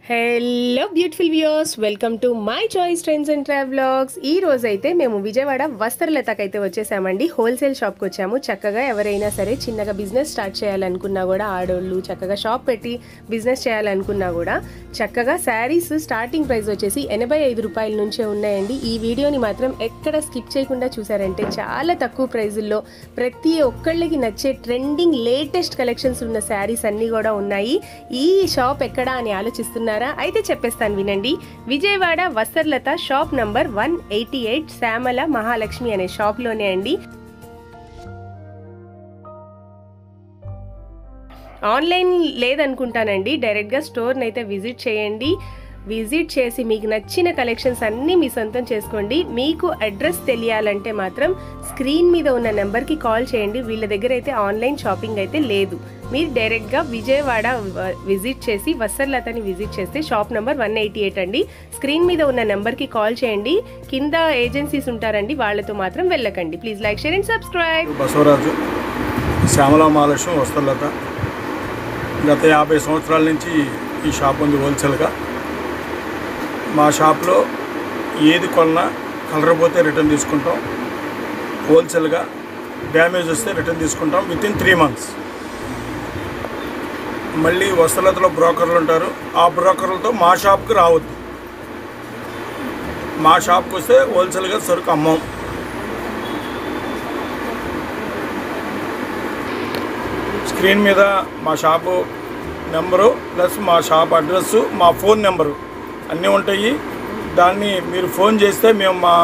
Hello beautiful viewers, welcome to my choice trends and travelogues. ఈ రోజు అయితే మేము విజయవాడ వస్త్రలతకైతే వచ్చేసామండి. హోల్సేల్ షాప్కి వచ్చాము. చక్కగా ఎవరైనా సరే చిన్నగా బిజినెస్ స్టార్ట్ చేయాలనుకున్నా కూడా, ఆడోళ్ళు చక్కగా షాప్ పెట్టి బిజినెస్ చేయాలనుకున్నా కూడా చక్కగా శారీస్ స్టార్టింగ్ ప్రైస్ వచ్చేసి 85 రూపాయల నుంచే ఉన్నాయండి. ఈ వీడియోని మాత్రం ఎక్కడ స్కిప్ చేయకుండా చూసారంటే చాలా తక్కువ ప్రైజుల్లో ప్రతి ఒక్కళ్ళకి నచ్చే ట్రెండింగ్ లేటెస్ట్ కలెక్షన్స్ ఉన్న శారీస్ అన్నీ కూడా ఉన్నాయి. ఈ షాప్ ఎక్కడా అని ఆలోచిస్తున్నారు అయితే చెప్పేస్తాను వినండి. విజయవాడ వస్త్రలత షాప్ నంబర్ 188 శ్యామల మహాలక్ష్మి అనే షాప్ లోనే అండి. ఆన్లైన్ లేదనుకుంటానండి. డైరెక్ట్ గా స్టోర్ అయితే విజిట్ చేయండి. విజిట్ చేసి మీకు నచ్చిన కలెక్షన్స్ అన్నీ మీ సొంతం చేసుకోండి. మీకు అడ్రస్ తెలియాలంటే మాత్రం స్క్రీన్ మీద ఉన్న నెంబర్కి కాల్ చేయండి. వీళ్ళ దగ్గర అయితే ఆన్లైన్ షాపింగ్ అయితే లేదు. మీరు డైరెక్ట్గా విజయవాడ విజిట్ చేసి వస్త్రలతని విజిట్ చేస్తే షాప్ నెంబర్ 188 అండి. స్క్రీన్ మీద ఉన్న నెంబర్కి కాల్ చేయండి. కింద ఏజెన్సీస్ ఉంటారండి, వాళ్ళతో మాత్రం వెళ్ళకండి. Please like, share and subscribe. Basavaraju, Shyamala Mahalakshmi Vastralatha. గత 50 సంవత్సరాల నుంచి ఈ షాప్ ఉంది హోల్సేల్గా. మా షాప్లో ఏది కొన్నా కలర్ పోతే రిటర్న్ తీసుకుంటాం. హోల్సేల్గా డ్యామేజ్ వస్తే రిటర్న్ తీసుకుంటాం వితిన్ 3 months. మళ్ళీ వస్త్రలతలో బ్రోకర్లు ఉంటారు. ఆ బ్రోకర్లతో మా షాప్కి రావద్దు. మా షాప్కి వస్తే హోల్సేల్గా సరుకు అమ్మం. స్క్రీన్ మీద మా షాపు నెంబరు ప్లస్ మా షాప్ అడ్రస్సు, మా ఫోన్ నెంబరు అన్నీ ఉంటాయి. దాన్ని మీరు ఫోన్ చేస్తే మేము మా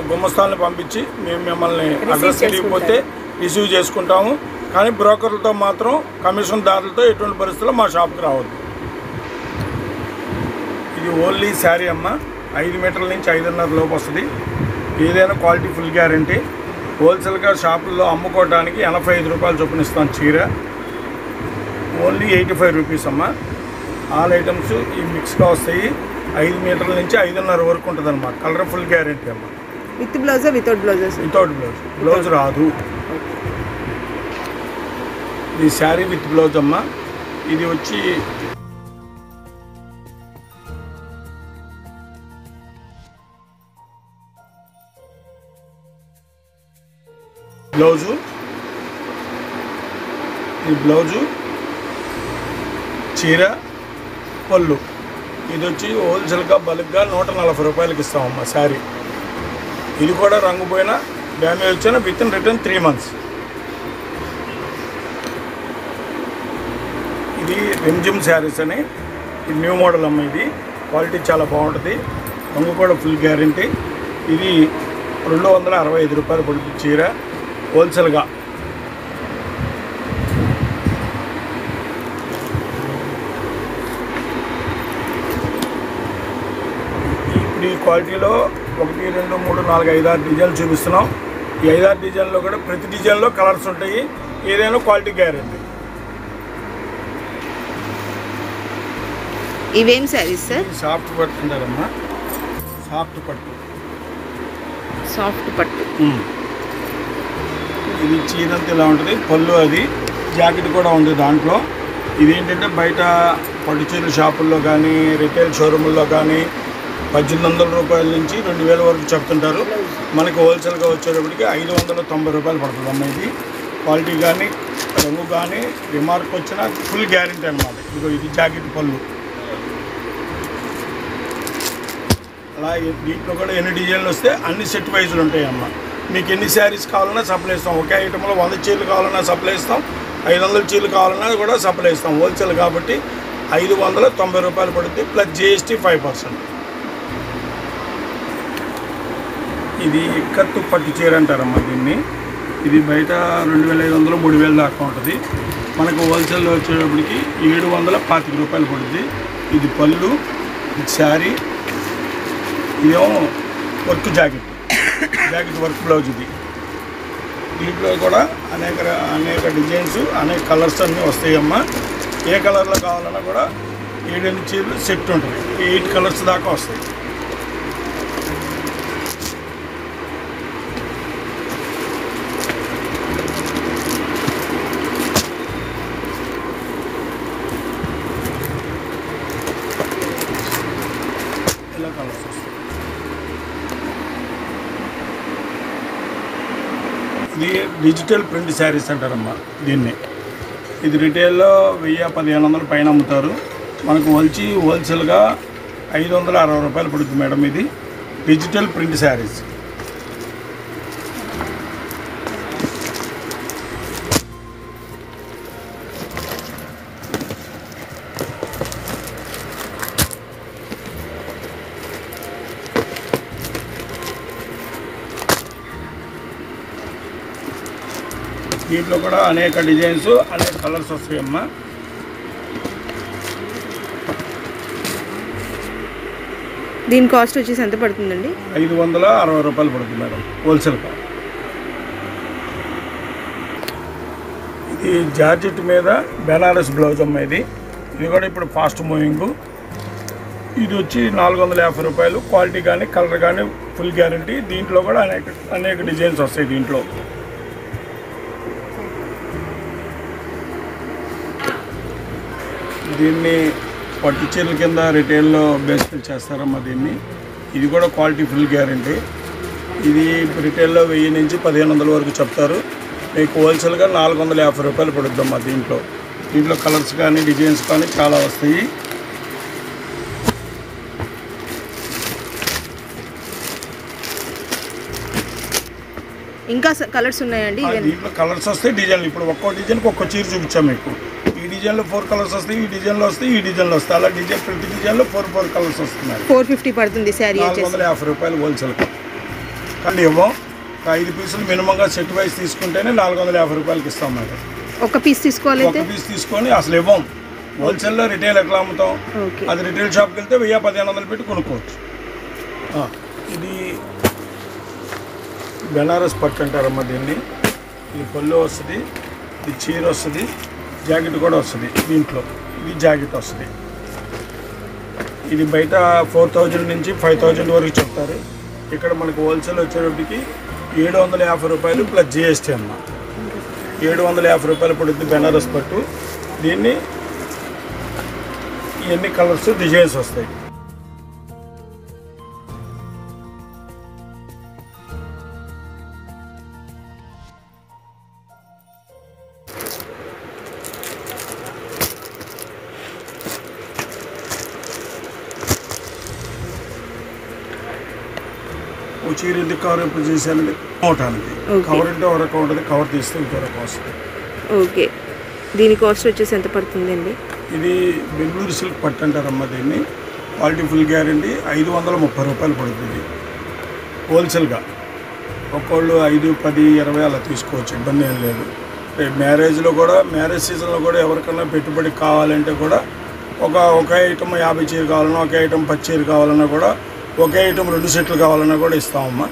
గుమ్మస్తాన్ని పంపించి మేము మిమ్మల్ని అడ్రస్ తెలియకపోతే రిసీవ్ చేసుకుంటాము. కానీ బ్రోకర్లతో మాత్రం కమిషన్ దారులతో ఎటువంటి పరిస్థితుల్లో మా షాప్కి రావద్దు. ఇది ఓన్లీ శారీ అమ్మ. 5 మీటర్ల నుంచి 5.5 లోపు వస్తుంది. ఏదైనా క్వాలిటీ ఫుల్ గ్యారంటీ. హోల్సేల్గా షాపుల్లో అమ్ముకోవడానికి 85 రూపాయలు చొప్పున ఇస్తాం చీర. ఓన్లీ 85 రూపీస్ అమ్మ. ఆల్ ఐటమ్స్ ఈ మిక్స్గా వస్తాయి. 5 మీటర్ల నుంచి 5.5 వరకు ఉంటుంది అన్నమాట. కలర్ ఫుల్ గ్యారంటీ అమ్మ. With blouse, without blouse? Without blouse. Blouse రాదు. ఇది శారీ విత్ బ్లౌజ్ అమ్మ. ఇది వచ్చి బ్లౌజు. ఈ బ్లౌజు, చీర, పళ్ళు. ఇది వచ్చి హోల్సేల్గా బల్క్గా 140 రూపాయలకి ఇస్తామమ్మా శారీ. ఇది కూడా రంగు పోయినా డ్యామేజ్ వచ్చినా విత్ ఇన్ రిటర్న్ 3 months. ఇది రిమ్జిమ్ శారీస్ అని, ఇది న్యూ మోడల్ అమ్మ. ఇది క్వాలిటీ చాలా బాగుంటుంది. రంగు కూడా ఫుల్ గ్యారంటీ. ఇది 265 రూపాయలు పడుతుంది చీర హోల్సేల్గా. ఇప్పుడు ఈ క్వాలిటీలో 1, 2, 3, 4, 5, 6 డిజైన్లు చూపిస్తున్నాం. ఈ 5, 6 డిజైన్లో కూడా ప్రతి డిజైన్లో కలర్స్ ఉంటాయి. ఏదైనా క్వాలిటీ గ్యారంటీ. ఇవేం శారీస్ సార్? సాఫ్ట్ పట్టు అంటారమ్మా. సాఫ్ట్ పట్టు. సాఫ్ట్ పట్టు. ఇది చీరంతా ఇలా ఉంటుంది. పళ్ళు అది జాకెట్ కూడా ఉంది దాంట్లో. ఇది ఏంటంటే బయట పట్టు చీరల షాపుల్లో కానీ రిటైల్ షోరూముల్లో కానీ 1800 రూపాయల నుంచి 2000 వరకు చెప్తుంటారు. మనకి హోల్సేల్గా వచ్చేటప్పటికి 590 రూపాయలు పడుతుంది అమ్మ. ఇది క్వాలిటీ కానీ రంగు కానీ రిమార్క్ వచ్చినా ఫుల్ గ్యారంటీ అనమాట. ఇదిగో ఇది జాకెట్ పళ్ళు. అలా దీంట్లో కూడా ఎన్ని డిజైన్లు వస్తే అన్ని సెట్ వైజులు ఉంటాయి అమ్మ. మీకు ఎన్ని శారీస్ కావాలన్నా సప్లై ఇస్తాం. ఒకే ఐటెంలో 100 చీరలు కావాలన్నా సప్లై ఇస్తాం. 500 చీరలు కావాలన్నా కూడా సప్లై ఇస్తాం. హోల్సేల్ కాబట్టి 590 రూపాయలు పడుతుంది ప్లస్ GST 5%. ఇది కత్తు పట్టు చీర అంటారమ్మా దీన్ని. ఇది బయట 2500, 3000 దాకా ఉంటుంది. మనకు హోల్సేల్లో వచ్చేటప్పటికి 725 రూపాయలు పడుతుంది. ఇది పళ్ళు, ఇది శారీ, ఇదేమో వర్క్ జాకెట్ వర్క్ బ్లౌజ్. ఇది దీంట్లో కూడా అనేక డిజైన్స్, అనేక కలర్స్ అన్నీ వస్తాయమ్మా. ఏ కలర్లో కావాలన్నా కూడా 7 చీరలు సెట్ ఉంటుంది. 8 కలర్స్ దాకా వస్తాయి. ఇది డిజిటల్ ప్రింట్ శారీస్ అంటారమ్మా దీన్ని. ఇది రిటైల్లో 1000-1500 పైన అమ్ముతారు. మనకు హోల్సేల్గా 560 రూపాయలు పడుతుంది మేడం. ఇది డిజిటల్ ప్రింట్ శారీస్. దీంట్లో కూడా అనేక డిజైన్స్, అనేక కలర్స్ వస్తాయమ్మా. దీని కాస్ట్ వచ్చేసి ఎంత పడుతుందండి? 560 రూపాయలు పడుతుంది మేడం హోల్సేల్గా. ఇది జార్జెట్ మీద బెనారస్ బ్లౌజ్ అమ్మ. ఇది కూడా ఇప్పుడు ఫాస్ట్ మూవింగ్. ఇది వచ్చి 450 రూపాయలు. క్వాలిటీ కానీ కలర్ కానీ ఫుల్ గ్యారంటీ. దీంట్లో కూడా అనేక డిజైన్స్ వస్తాయి దీంట్లో. దీన్ని పట్టు చీరల కింద రిటైల్లో బేస్మెంట్ చేస్తారమ్మా దీన్ని. ఇది కూడా క్వాలిటీ ఫుల్ గ్యారంటీ. ఇది రిటైల్లో 1000 నుంచి 1500 వరకు చెప్తారు. మీకు హోల్సేల్గా 450 రూపాయలు పడుద్దమ్మా దీంట్లో. దీంట్లో కలర్స్ కానీ డిజైన్స్ కానీ చాలా వస్తాయి. ఇంకా కలర్స్ ఉన్నాయండి? దీంట్లో కలర్స్ వస్తాయి, డిజైన్లు. ఇప్పుడు ఒక్కో డిజైన్కి ఒక్కో చీర చూపించాం మీకు. ఈ డిజైన్లో 4 కలర్స్ వస్తాయి, ఈ డిజైన్లో వస్తాయి, ఈ డిజైన్లో వస్తాయి. అలా ప్రతి డిజైన్లో 4 కలర్స్ వస్తున్నాయి. 450 పడుతుంది శారీ. 450 రూపాయలు హోల్సేల్గా. కానీ ఏమో 5 పీసులు మినిమంగా సెట్ వైజ్ తీసుకుంటేనే 450 రూపాయలకి ఇస్తాం మేడం. ఒక పీస్ తీసుకోవాలి. ఒక పీస్ తీసుకొని అసలు ఇవ్వం. హోల్సేల్లో రిటైల్ ఎట్లా అమ్ముతాం, అది రిటైల్ షాప్కి వెళ్తే 1000-1500 పెట్టి కొనుక్కోవచ్చు. ఇది బెనారస్ పట్టు అంటారమ్మా దీన్ని. ఇది పళ్ళు వస్తుంది, ఇది చీర వస్తుంది, జాకెట్ కూడా వస్తుంది దీంట్లో. ఇది జాకెట్ వస్తుంది. ఇది బయట 4000 నుంచి 5000 వరకు చెప్తారు. ఇక్కడ మనకు హోల్సేల్ వచ్చేటప్పటికి 750 రూపాయలు ప్లస్ జిఎస్టీ అమ్మ. 750 రూపాయలు పడుతుంది బెనారస్ పట్టు. దీన్ని ఇవన్నీ కలర్స్ డిజైన్స్ వస్తాయి. చీర ఎందుకు కవర్ ఎప్పుడు చేశానండి? అవటానికి. కవర్ అంటే ఒక రకం ఉంటుంది, కవర్ తీస్తే ఇంకో రకం వస్తుంది. ఓకే. దీని కాస్ట్ వచ్చేసి ఎంత పడుతుందండి? ఇది బెంగళూరు సిల్క్ పట్టు అంటారమ్మా దీన్ని. Quality full guarantee. 530 రూపాయలు పడుతుంది హోల్సేల్గా. ఒక్కోళ్ళు 5, 10, 20 అలా తీసుకోవచ్చు, ఇబ్బంది ఏం లేదు. మ్యారేజ్లో కూడా, మ్యారేజ్ సీజన్లో కూడా ఎవరికైనా పెట్టుబడి కావాలంటే కూడా ఒక ఐటమ్ 50 చీర కావాలన్నా, ఒక ఐటమ్ 10 చీర కావాలన్నా కూడా, ఒకే ఐటమ్ 2 సెట్లు కావాలన్నా కూడా ఇస్తామమ్మా.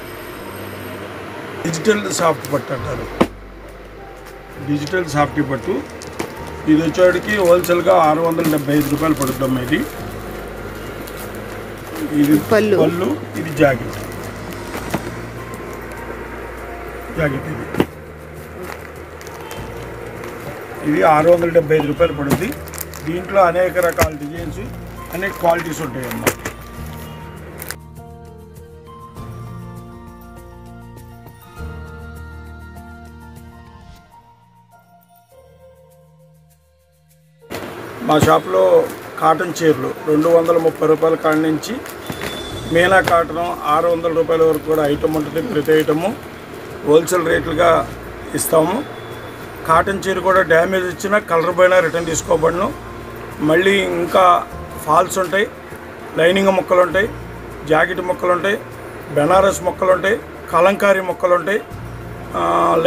డిజిటల్ సాఫ్ట్ పట్టు అంటారు. డిజిటల్ సాఫ్ట్ పట్టు. ఇది వచ్చేటికి హోల్సేల్గా 675 రూపాయలు పడుతుందమ్మా. ఇది పళ్ళు, ఇది జాకెట్. ఇది 675 రూపాయలు పడుతుంది. దీంట్లో అనేక రకాల డిజైన్స్, అనేక క్వాలిటీస్ ఉంటాయమ్మా. మా షాప్లో కాటన్ చీరలు 230 రూపాయల కాడ నుంచి మీనా కాటన్ 600 రూపాయల వరకు కూడా ఐటమ్ ఉంటుంది. ప్రతి ఐటము హోల్సేల్ రేట్లుగా ఇస్తాము. కాటన్ చీర కూడా డ్యామేజ్ ఇచ్చినా కలర్ పోయినా రిటర్న్ తీసుకోబడను. మళ్ళీ ఇంకా ఫాల్స్ ఉంటాయి, లైనింగ్ మొక్కలు ఉంటాయి, జాకెట్ మొక్కలు ఉంటాయి, బెనారస్ మొక్కలు ఉంటాయి, కలంకారీ మొక్కలు ఉంటాయి,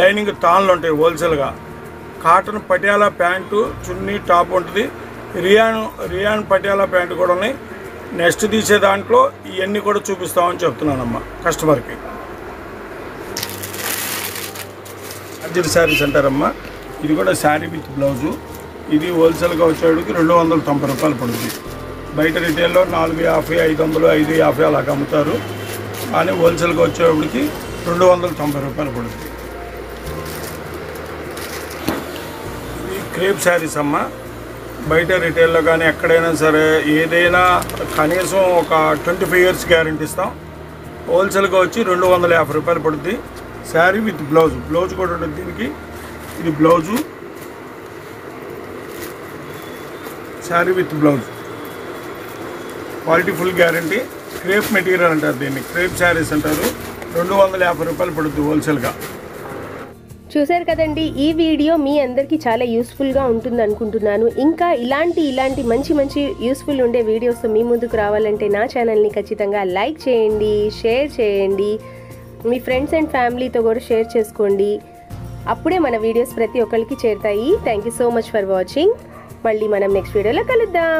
లైనింగ్ తాన్లు ఉంటాయి. హోల్సేల్గా కాటన్ పటియాలా ప్యాంటు, చున్నీ, టాప్ ఉంటుంది. రియాన్ పటియాలా ప్యాంటు కూడా ఉన్నాయి. నెక్స్ట్ తీసే దాంట్లో ఇవన్నీ కూడా చూపిస్తామని చెప్తున్నానమ్మా కస్టమర్కి. అర్జెంట్ శారీస్ అంటారమ్మా. ఇది కూడా శారీ విత్ బ్లౌజు. ఇది హోల్సేల్గా వచ్చేటికి 290 రూపాయలు పడుతుంది. బయట రిటైల్లో 450, 500, 550 అలాగ అమ్ముతారు. కానీ హోల్సేల్గా వచ్చేటికి 290 రూపాయలు పడుతుంది. ఇది క్రేప్ శారీస్ అమ్మ. బయట రిటైల్లో కానీ ఎక్కడైనా సరే ఏదైనా కనీసం ఒక 25 years గ్యారెంటీ ఇస్తాం. హోల్సేల్గా వచ్చి 250 రూపాయలు పడుతుంది. శారీ విత్ బ్లౌజ్, బ్లౌజ్ కూడా ఉంటుంది దీనికి. ఇది blouse, sari with blouse, quality full guarantee. Crepe material అంటారు దీన్ని, క్రేప్ శారీస్ అంటారు. 250 రూపాయలు పడుతుంది హోల్సేల్గా. చూశారు కదండి, ఈ వీడియో మీ అందరికీ చాలా యూస్ఫుల్గా ఉంటుంది అనుకుంటున్నాను. ఇంకా ఇలాంటి మంచి యూస్ఫుల్ ఉండే వీడియోస్ మీ ముందుకు రావాలంటే నా ఛానల్ని ఖచ్చితంగా లైక్ చేయండి, షేర్ చేయండి, మీ ఫ్రెండ్స్ అండ్ ఫ్యామిలీతో కూడా షేర్ చేసుకోండి. అప్పుడే మన వీడియోస్ ప్రతి ఒక్కరికి చేరుతాయి. Thank you so much for watching. మళ్ళీ మనం నెక్స్ట్ వీడియోలో కలుద్దాం.